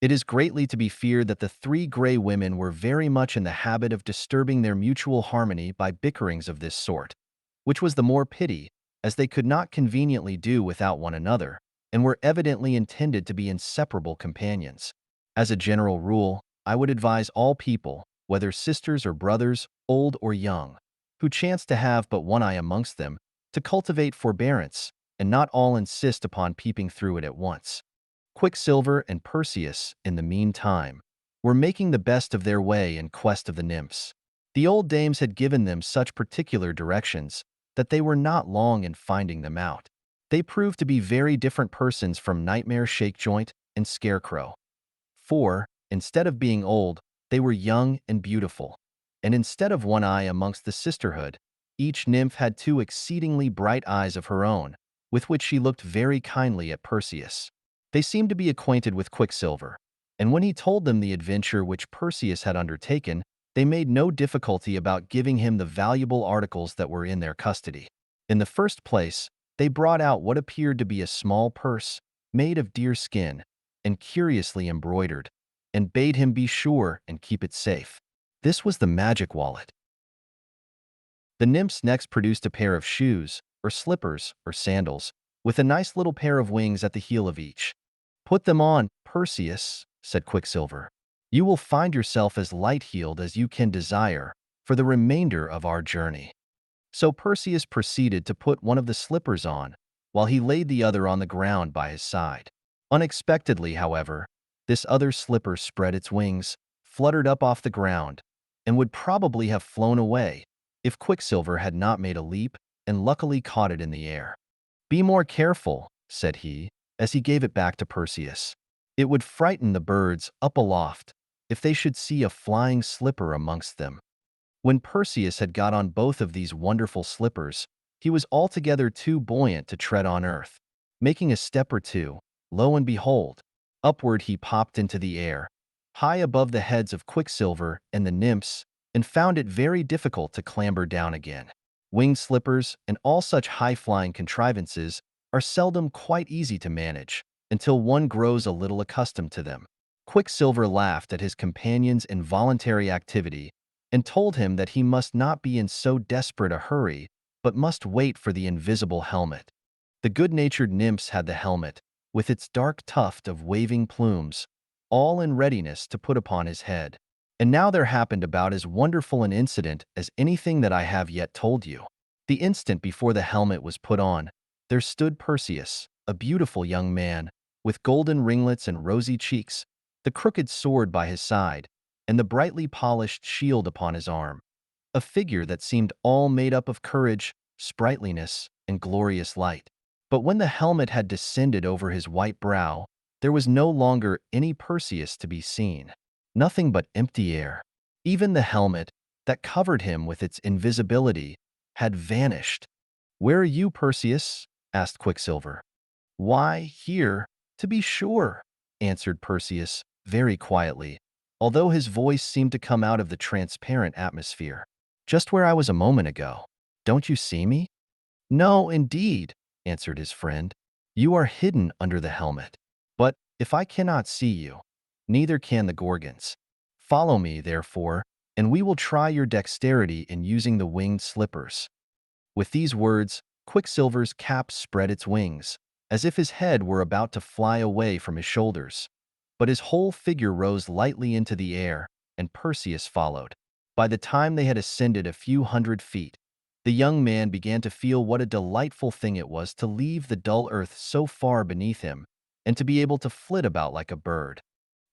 It is greatly to be feared that the 3 Graeae women were very much in the habit of disturbing their mutual harmony by bickerings of this sort, which was the more pity, as they could not conveniently do without one another, and were evidently intended to be inseparable companions. As a general rule, I would advise all people, whether sisters or brothers, old or young, who chance to have but one eye amongst them, to cultivate forbearance, and not all insist upon peeping through it at once. Quicksilver and Perseus, in the meantime, were making the best of their way in quest of the nymphs. The old dames had given them such particular directions that they were not long in finding them out. They proved to be very different persons from Nightmare Shakejoint and Scarecrow. For, instead of being old, they were young and beautiful, and instead of one eye amongst the sisterhood, each nymph had 2 exceedingly bright eyes of her own, with which she looked very kindly at Perseus. They seemed to be acquainted with Quicksilver, and when he told them the adventure which Perseus had undertaken, they made no difficulty about giving him the valuable articles that were in their custody. In the first place, they brought out what appeared to be a small purse, made of deer skin, and curiously embroidered, and bade him be sure and keep it safe. This was the magic wallet. The nymphs next produced a pair of shoes, or slippers, or sandals, with a nice little pair of wings at the heel of each. "Put them on, Perseus," said Quicksilver. "You will find yourself as light-heeled as you can desire for the remainder of our journey." So Perseus proceeded to put one of the slippers on, while he laid the other on the ground by his side. Unexpectedly, however, this other slipper spread its wings, fluttered up off the ground, and would probably have flown away if Quicksilver had not made a leap and luckily caught it in the air. "Be more careful," said he, as he gave it back to Perseus. "It would frighten the birds up aloft if they should see a flying slipper amongst them." When Perseus had got on both of these wonderful slippers, he was altogether too buoyant to tread on earth. Making a step or two, lo and behold, upward he popped into the air, high above the heads of Quicksilver and the nymphs, and found it very difficult to clamber down again. Winged slippers and all such high-flying contrivances are seldom quite easy to manage, until one grows a little accustomed to them. Quicksilver laughed at his companion's involuntary activity, and told him that he must not be in so desperate a hurry, but must wait for the invisible helmet. The good-natured nymphs had the helmet, with its dark tuft of waving plumes, all in readiness to put upon his head. And now there happened about as wonderful an incident as anything that I have yet told you. The instant before the helmet was put on, there stood Perseus, a beautiful young man, with golden ringlets and rosy cheeks, the crooked sword by his side, and the brightly polished shield upon his arm, a figure that seemed all made up of courage, sprightliness, and glorious light. But when the helmet had descended over his white brow, there was no longer any Perseus to be seen. Nothing but empty air. Even the helmet that covered him with its invisibility had vanished. "Where are you, Perseus?" asked Quicksilver. "Why, here, to be sure," answered Perseus very quietly, although his voice seemed to come out of the transparent atmosphere. "Just where I was a moment ago. Don't you see me?" "No, indeed," answered his friend. "You are hidden under the helmet. But if I cannot see you, neither can the Gorgons. Follow me, therefore, and we will try your dexterity in using the winged slippers." With these words, Quicksilver's cap spread its wings, as if his head were about to fly away from his shoulders. But his whole figure rose lightly into the air, and Perseus followed. By the time they had ascended a few hundred feet, the young man began to feel what a delightful thing it was to leave the dull earth so far beneath him, and to be able to flit about like a bird.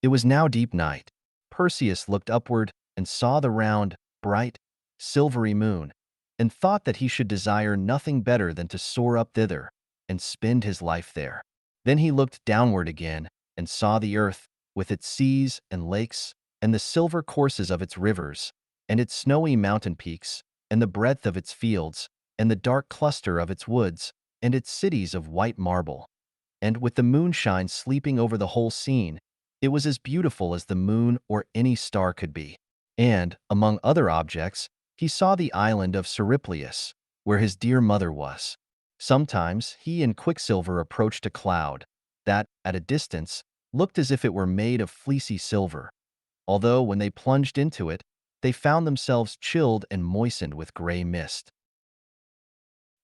It was now deep night. Perseus looked upward and saw the round, bright, silvery moon, and thought that he should desire nothing better than to soar up thither and spend his life there. Then he looked downward again and saw the earth, with its seas and lakes, and the silver courses of its rivers, and its snowy mountain peaks, and the breadth of its fields, and the dark cluster of its woods, and its cities of white marble. And with the moonshine sleeping over the whole scene, it was as beautiful as the moon or any star could be. And, among other objects, he saw the island of Seriplius, where his dear mother was. Sometimes he and Quicksilver approached a cloud that, at a distance, looked as if it were made of fleecy silver, although when they plunged into it, they found themselves chilled and moistened with gray mist.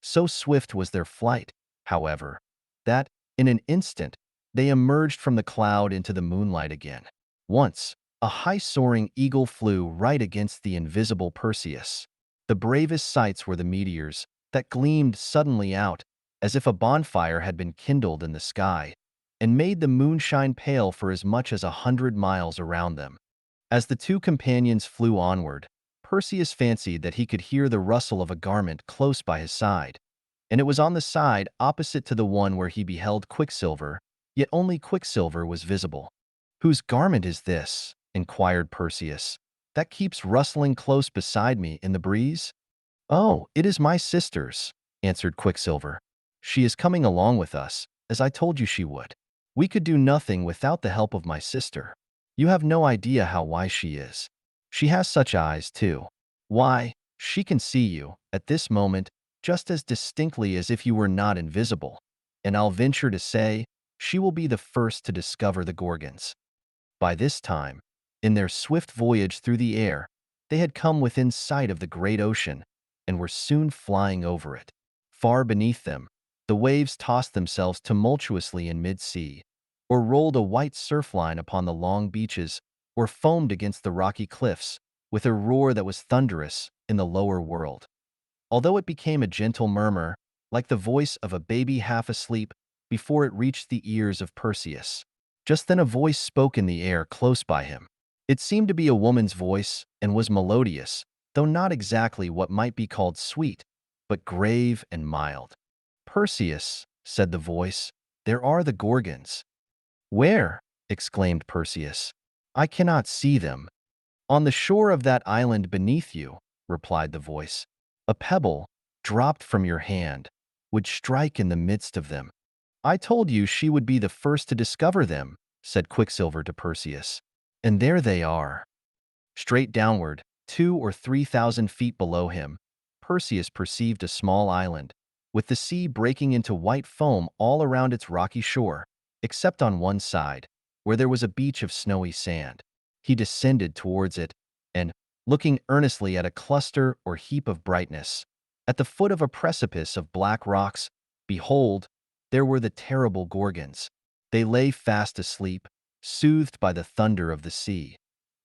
So swift was their flight, however, that, in an instant, they emerged from the cloud into the moonlight again. Once, a high-soaring eagle flew right against the invisible Perseus. The bravest sights were the meteors that gleamed suddenly out, as if a bonfire had been kindled in the sky, and made the moonshine pale for as much as 100 miles around them. As the two companions flew onward, Perseus fancied that he could hear the rustle of a garment close by his side, and it was on the side opposite to the one where he beheld Quicksilver, yet only Quicksilver was visible. "Whose garment is this?" inquired Perseus. "That keeps rustling close beside me in the breeze?" "Oh, it is my sister's," answered Quicksilver. "She is coming along with us, as I told you she would. We could do nothing without the help of my sister. You have no idea how wise she is. She has such eyes, too. Why, she can see you, at this moment, just as distinctly as if you were not invisible, and I'll venture to say she will be the first to discover the Gorgons." By this time, in their swift voyage through the air, they had come within sight of the great ocean and were soon flying over it. Far beneath them, the waves tossed themselves tumultuously in mid-sea, or rolled a white surf line upon the long beaches, or foamed against the rocky cliffs with a roar that was thunderous in the lower world. Although it became a gentle murmur, like the voice of a baby half asleep, before it reached the ears of Perseus. Just then a voice spoke in the air close by him. It seemed to be a woman's voice and was melodious, though not exactly what might be called sweet, but grave and mild. "Perseus," said the voice, "there are the Gorgons." "Where?" exclaimed Perseus. "I cannot see them." "On the shore of that island beneath you," replied the voice. "A pebble, dropped from your hand, would strike in the midst of them." "I told you she would be the first to discover them," said Quicksilver to Perseus. "And there they are." Straight downward, 2 or 3 thousand feet below him, Perseus perceived a small island, with the sea breaking into white foam all around its rocky shore, except on one side, where there was a beach of snowy sand. He descended towards it, and, looking earnestly at a cluster or heap of brightness, at the foot of a precipice of black rocks, behold, there were the terrible Gorgons. They lay fast asleep, soothed by the thunder of the sea.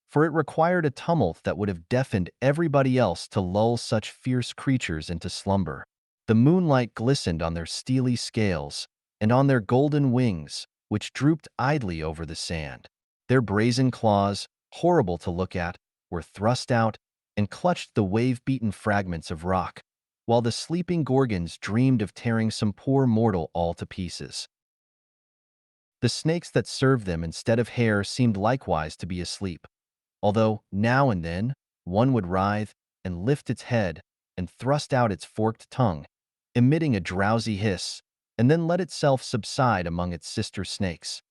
For it required a tumult that would have deafened everybody else to lull such fierce creatures into slumber. The moonlight glistened on their steely scales and on their golden wings, which drooped idly over the sand. Their brazen claws, horrible to look at, were thrust out and clutched the wave-beaten fragments of rock, while the sleeping Gorgons dreamed of tearing some poor mortal all to pieces. The snakes that served them instead of hair seemed likewise to be asleep. although now and then one would writhe and lift its head and thrust out its forked tongue, emitting a drowsy hiss, and then let itself subside among its sister snakes.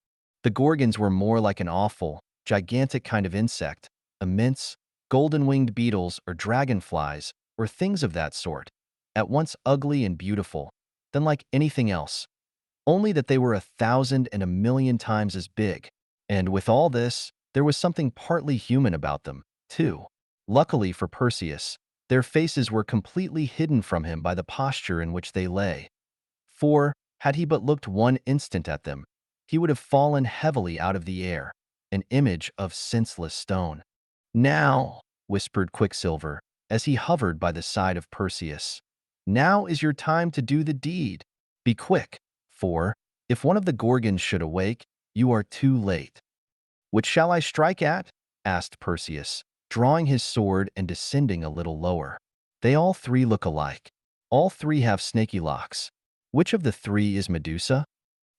The Gorgons were more like an awful, gigantic kind of insect, immense, golden-winged beetles or dragonflies or things of that sort, at once ugly and beautiful, than like anything else, only that they were 1,000 and 1,000,000 times as big. And with all this, there was something partly human about them, too. Luckily for Perseus, their faces were completely hidden from him by the posture in which they lay. For, had he but looked one instant at them, he would have fallen heavily out of the air, an image of senseless stone. Now, whispered Quicksilver, as he hovered by the side of Perseus, now is your time to do the deed. Be quick, for, if one of the Gorgons should awake, you are too late. Which shall I strike at? Asked Perseus, drawing his sword and descending a little lower. They all three look alike. All three have snaky locks. Which of the three is Medusa?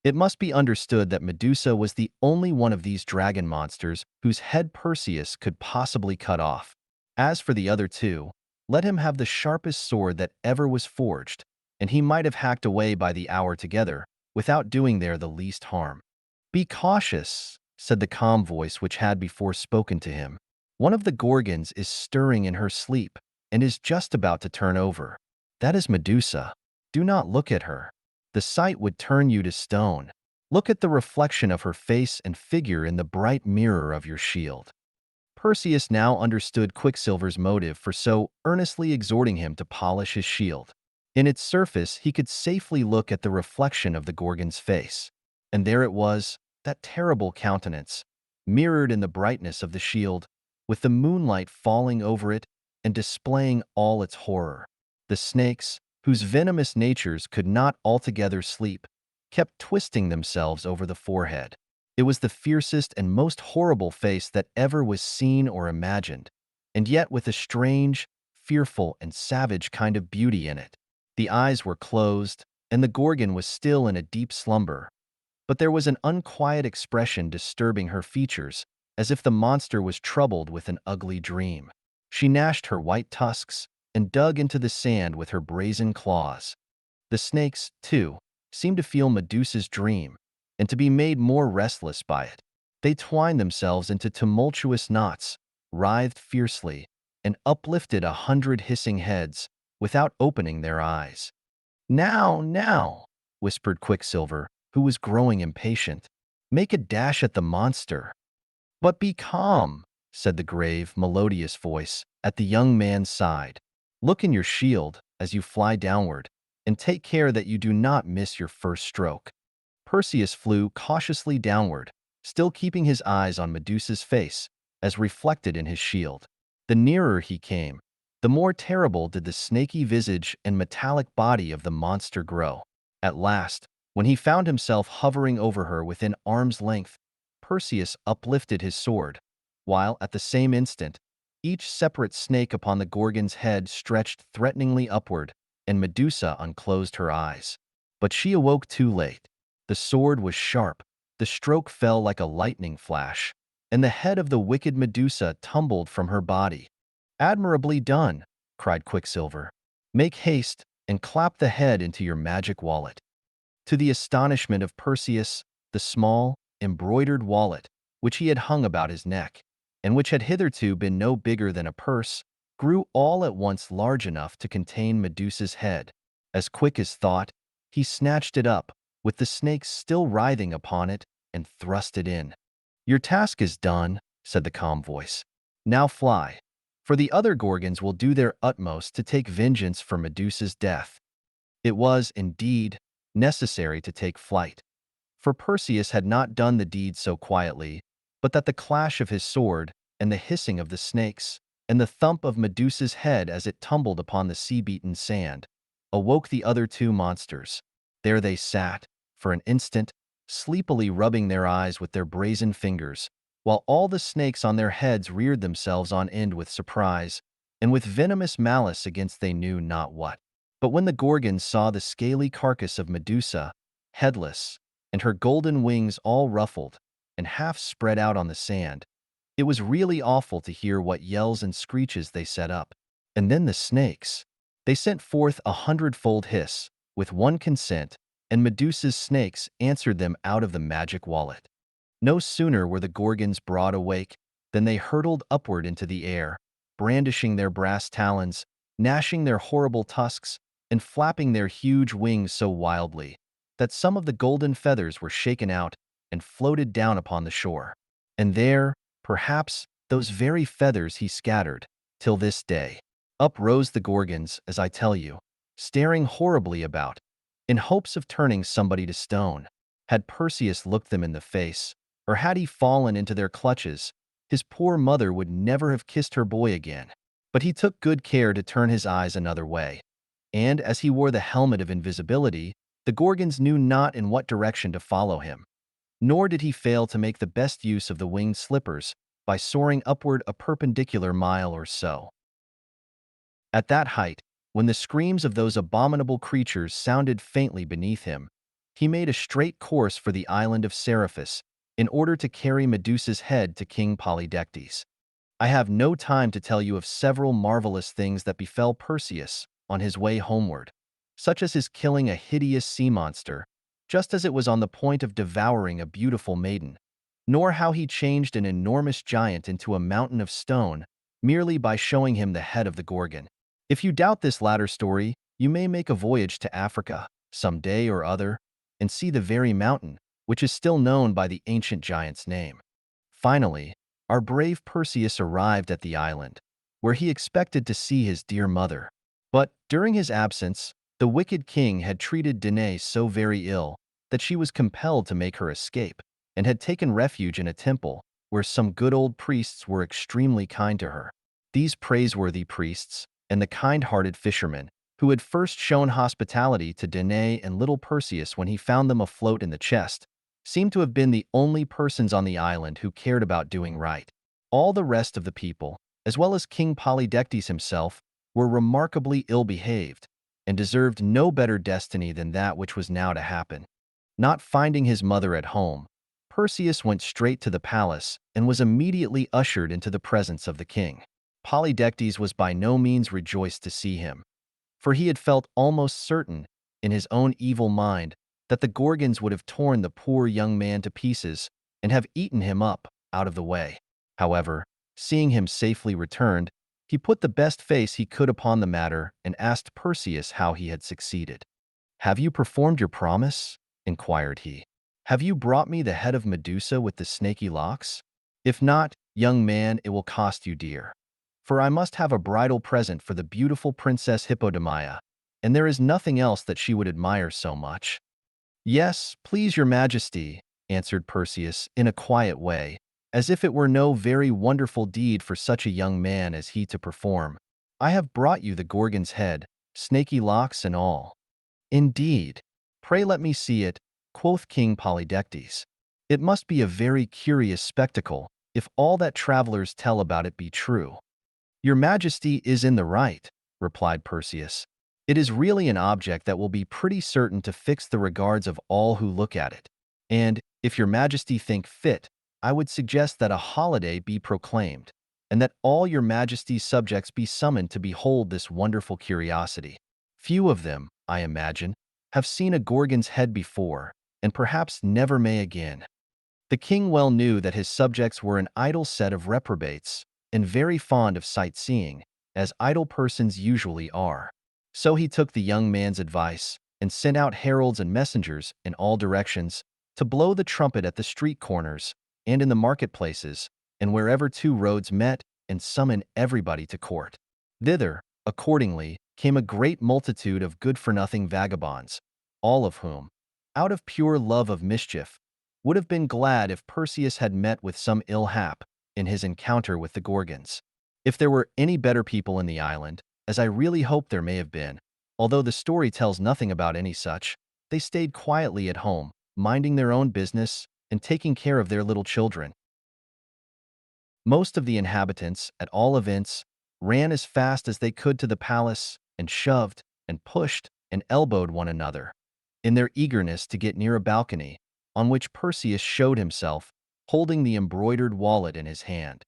It must be understood that Medusa was the only one of these dragon monsters whose head Perseus could possibly cut off. As for the other two, let him have the sharpest sword that ever was forged, and he might have hacked away by the hour together, without doing there the least harm. Be cautious, said the calm voice which had before spoken to him. One of the Gorgons is stirring in her sleep, and is just about to turn over. That is Medusa. Do not look at her. The sight would turn you to stone. Look at the reflection of her face and figure in the bright mirror of your shield. Perseus now understood Quicksilver's motive for so earnestly exhorting him to polish his shield. In its surface, he could safely look at the reflection of the Gorgon's face. And there it was, that terrible countenance, mirrored in the brightness of the shield, with the moonlight falling over it and displaying all its horror. The snakes, whose venomous natures could not altogether sleep, kept twisting themselves over the forehead. It was the fiercest and most horrible face that ever was seen or imagined, and yet with a strange, fearful, and savage kind of beauty in it. The eyes were closed, and the Gorgon was still in a deep slumber, but there was an unquiet expression disturbing her features, as if the monster was troubled with an ugly dream. She gnashed her white tusks and dug into the sand with her brazen claws. The snakes, too, seemed to feel Medusa's dream, and to be made more restless by it. They twined themselves into tumultuous knots, writhed fiercely, and uplifted 100 hissing heads, without opening their eyes. Now, now, whispered Quicksilver, who was growing impatient. Make a dash at the monster. But be calm, said the grave, melodious voice at the young man's side. Look in your shield as you fly downward, and take care that you do not miss your first stroke. Perseus flew cautiously downward, still keeping his eyes on Medusa's face, as reflected in his shield. The nearer he came, the more terrible did the snaky visage and metallic body of the monster grow. At last, when he found himself hovering over her within arm's length, Perseus uplifted his sword, while, at the same instant, each separate snake upon the Gorgon's head stretched threateningly upward, and Medusa unclosed her eyes. But she awoke too late. The sword was sharp, the stroke fell like a lightning flash, and the head of the wicked Medusa tumbled from her body. Admirably done, cried Quicksilver. Make haste and clap the head into your magic wallet. To the astonishment of Perseus, the small, embroidered wallet, which he had hung about his neck, and which had hitherto been no bigger than a purse, grew all at once large enough to contain Medusa's head. As quick as thought, he snatched it up, with the snakes still writhing upon it, and thrust it in. Your task is done, said the calm voice. Now fly, for the other Gorgons will do their utmost to take vengeance for Medusa's death. It was, indeed, necessary to take flight, for Perseus had not done the deed so quietly, but that the clash of his sword, and the hissing of the snakes, and the thump of Medusa's head as it tumbled upon the sea-beaten sand, awoke the other two monsters. There they sat, for an instant, sleepily rubbing their eyes with their brazen fingers, while all the snakes on their heads reared themselves on end with surprise, and with venomous malice against they knew not what. But when the Gorgons saw the scaly carcass of Medusa, headless, and her golden wings all ruffled, and half spread out on the sand, It was really awful to hear what yells and screeches they set up. And then the snakes. They sent forth a hundredfold hiss, with one consent, and Medusa's snakes answered them out of the magic wallet. No sooner were the Gorgons broad awake than they hurtled upward into the air, brandishing their brass talons, gnashing their horrible tusks, and flapping their huge wings so wildly that some of the golden feathers were shaken out and floated down upon the shore. And there, perhaps, those very feathers he scattered, till this day. Up rose the Gorgons, as I tell you, staring horribly about, in hopes of turning somebody to stone. Had Perseus looked them in the face, or had he fallen into their clutches, his poor mother would never have kissed her boy again. But he took good care to turn his eyes another way, and as he wore the helmet of invisibility, the Gorgons knew not in what direction to follow him. Nor did he fail to make the best use of the winged slippers by soaring upward a perpendicular mile or so. At that height, when the screams of those abominable creatures sounded faintly beneath him, he made a straight course for the island of Seriphus in order to carry Medusa's head to King Polydectes. I have no time to tell you of several marvelous things that befell Perseus on his way homeward, such as his killing a hideous sea monster, just as it was on the point of devouring a beautiful maiden, nor how he changed an enormous giant into a mountain of stone merely by showing him the head of the Gorgon. If you doubt this latter story, you may make a voyage to Africa some day or other and see the very mountain, which is still known by the ancient giant's name. Finally, our brave Perseus arrived at the island, where he expected to see his dear mother. But during his absence, the wicked king had treated Danaë so very ill that she was compelled to make her escape, and had taken refuge in a temple where some good old priests were extremely kind to her. These praiseworthy priests, and the kind-hearted fishermen, who had first shown hospitality to Danaë and little Perseus when he found them afloat in the chest, seemed to have been the only persons on the island who cared about doing right. All the rest of the people, as well as King Polydectes himself, were remarkably ill-behaved, and deserved no better destiny than that which was now to happen. Not finding his mother at home, Perseus went straight to the palace and was immediately ushered into the presence of the king. Polydectes was by no means rejoiced to see him, for he had felt almost certain, in his own evil mind, that the Gorgons would have torn the poor young man to pieces and have eaten him up out of the way. However, seeing him safely returned, he put the best face he could upon the matter and asked Perseus how he had succeeded. "Have you performed your promise?" inquired he. "Have you brought me the head of Medusa with the snaky locks? If not, young man, it will cost you dear. For I must have a bridal present for the beautiful Princess Hippodamia, and there is nothing else that she would admire so much." "Yes, please your majesty," answered Perseus in a quiet way, as if it were no very wonderful deed for such a young man as he to perform. "I have brought you the Gorgon's head, snaky locks and all." "Indeed? Pray let me see it," quoth King Polydectes. "It must be a very curious spectacle, if all that travelers tell about it be true." "Your majesty is in the right," replied Perseus. "It is really an object that will be pretty certain to fix the regards of all who look at it. And, if your majesty think fit, I would suggest that a holiday be proclaimed, and that all your majesty's subjects be summoned to behold this wonderful curiosity. Few of them, I imagine, have seen a Gorgon's head before, and perhaps never may again." The king well knew that his subjects were an idle set of reprobates, and very fond of sightseeing, as idle persons usually are. So he took the young man's advice, and sent out heralds and messengers in all directions to blow the trumpet at the street corners, and in the marketplaces, and wherever two roads met, and summon everybody to court. Thither, accordingly, came a great multitude of good-for-nothing vagabonds, all of whom, out of pure love of mischief, would have been glad if Perseus had met with some ill hap in his encounter with the Gorgons. If there were any better people in the island, as I really hope there may have been, although the story tells nothing about any such, they stayed quietly at home, minding their own business and taking care of their little children. Most of the inhabitants, at all events, ran as fast as they could to the palace and shoved and pushed and elbowed one another, in their eagerness to get near a balcony, on which Perseus showed himself, holding the embroidered wallet in his hand.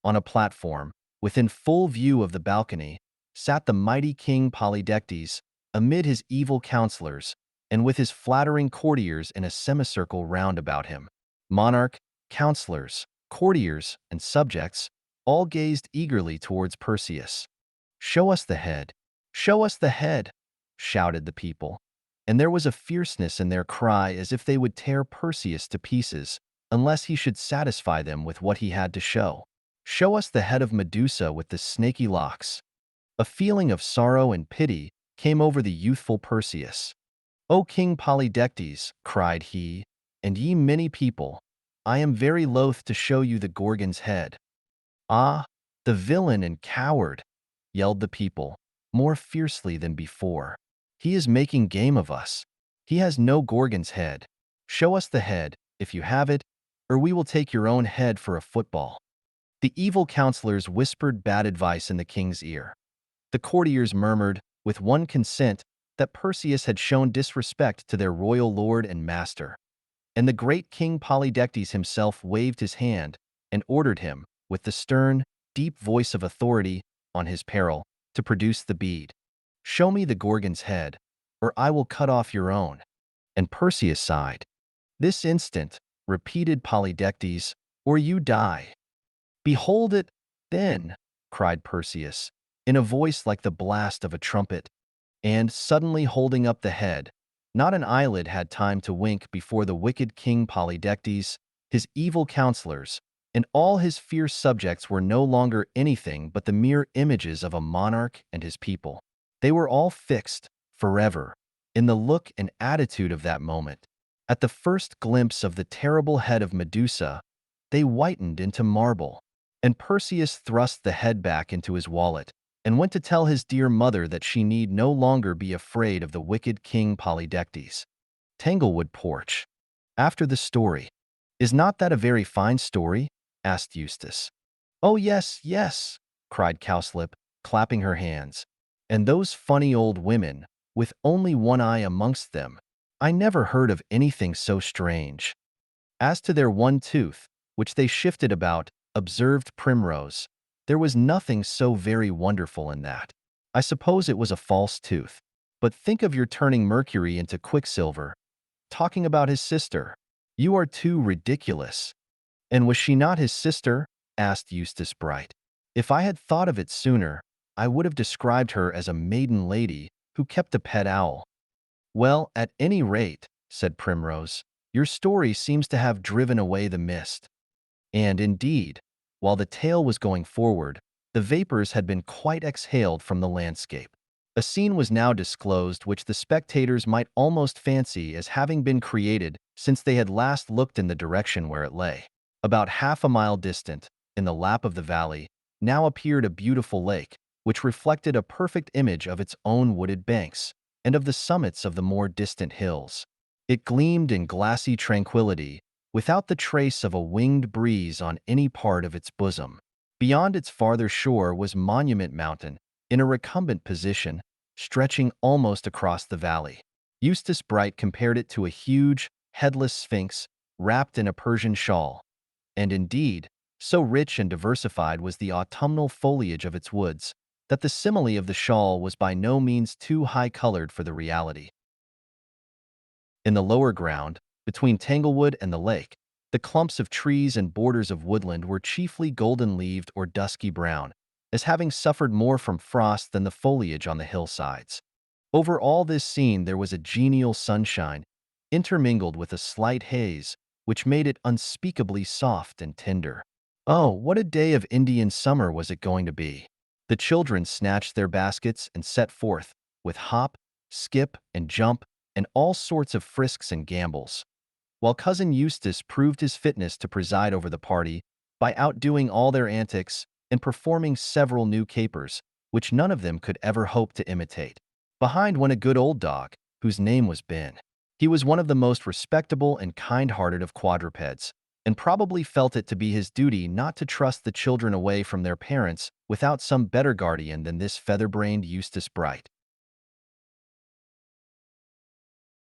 On a platform, within full view of the balcony, sat the mighty king Polydectes, amid his evil counselors, and with his flattering courtiers in a semicircle round about him. Monarch, counselors, courtiers, and subjects all gazed eagerly towards Perseus. "Show us the head! Show us the head!" shouted the people, and there was a fierceness in their cry as if they would tear Perseus to pieces unless he should satisfy them with what he had to show. "Show us the head of Medusa with the snaky locks." A feeling of sorrow and pity came over the youthful Perseus. "O King Polydectes," cried he, "and ye many people, I am very loath to show you the Gorgon's head." "Ah, the villain and coward!" yelled the people, more fiercely than before. "He is making game of us. He has no Gorgon's head. Show us the head, if you have it, or we will take your own head for a football." The evil counselors whispered bad advice in the king's ear. The courtiers murmured, with one consent, that Perseus had shown disrespect to their royal lord and master. And the great King Polydectes himself waved his hand and ordered him, with the stern, deep voice of authority, on his peril, to produce the bead. "Show me the Gorgon's head, or I will cut off your own." And Perseus sighed. "This instant," repeated Polydectes, "or you die." "Behold it, then!" cried Perseus, in a voice like the blast of a trumpet. And, suddenly holding up the head, not an eyelid had time to wink before the wicked King Polydectes, his evil counselors, and all his fierce subjects were no longer anything but the mere images of a monarch and his people. They were all fixed, forever, in the look and attitude of that moment. At the first glimpse of the terrible head of Medusa, they whitened into marble, and Perseus thrust the head back into his wallet and went to tell his dear mother that she need no longer be afraid of the wicked King Polydectes. Tanglewood porch. After the story. "Is not that a very fine story?" asked Eustace. "Oh, yes, yes," cried Cowslip, clapping her hands. "And those funny old women, with only one eye amongst them. I never heard of anything so strange." "As to their one tooth, which they shifted about," observed Primrose, "there was nothing so very wonderful in that. I suppose it was a false tooth. But think of your turning Mercury into Quicksilver, talking about his sister. You are too ridiculous." "And was she not his sister?" asked Eustace Bright. "If I had thought of it sooner, I would have described her as a maiden lady who kept a pet owl." "Well, at any rate," said Primrose, "your story seems to have driven away the mist." And indeed, while the tale was going forward, the vapors had been quite exhaled from the landscape. A scene was now disclosed which the spectators might almost fancy as having been created since they had last looked in the direction where it lay. About half a mile distant, in the lap of the valley, now appeared a beautiful lake, which reflected a perfect image of its own wooded banks and of the summits of the more distant hills. It gleamed in glassy tranquility, without the trace of a winged breeze on any part of its bosom. Beyond its farther shore was Monument Mountain, in a recumbent position, stretching almost across the valley. Eustace Bright compared it to a huge, headless sphinx wrapped in a Persian shawl. And indeed, so rich and diversified was the autumnal foliage of its woods, that the simile of the shawl was by no means too high-colored for the reality. In the lower ground, between Tanglewood and the lake, the clumps of trees and borders of woodland were chiefly golden-leaved or dusky brown, as having suffered more from frost than the foliage on the hillsides. Over all this scene there was a genial sunshine, intermingled with a slight haze, which made it unspeakably soft and tender. Oh, what a day of Indian summer was it going to be! The children snatched their baskets and set forth, with hop, skip, and jump, and all sorts of frisks and gambols, while Cousin Eustace proved his fitness to preside over the party by outdoing all their antics and performing several new capers, which none of them could ever hope to imitate. Behind went a good old dog, whose name was Ben. He was one of the most respectable and kind-hearted of quadrupeds, and probably felt it to be his duty not to trust the children away from their parents without some better guardian than this feather-brained Eustace Bright.